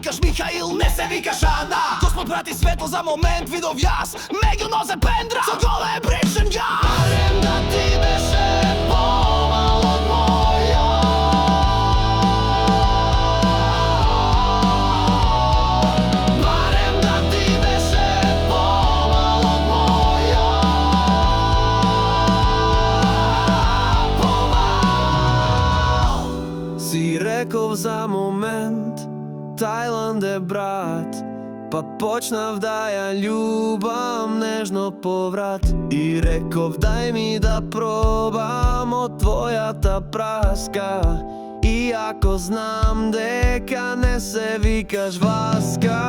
викаш Михаил, не се викаш Ана. Господ прати светло за момент, видов јас меѓу нозе пендра со голе бричен газ. Барем да ти беше помал од моја. Барем да ти беше помал од моја. Помал. Си реков за момент, Тајланд е брат, па почнав да ја љубам нежно поврат. И реков дај ми да пробам од твојата праска, иако знам дека не се викаш Васка.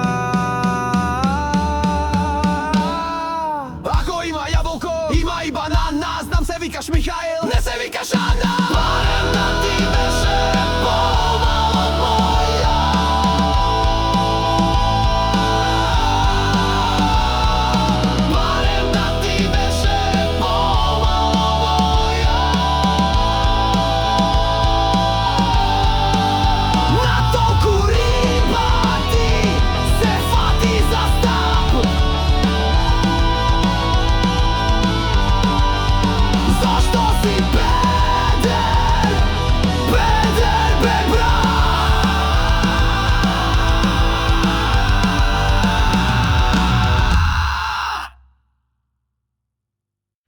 Ако има јаболко, има и банана. Знам се викаш Михаил, не се викаш Ана.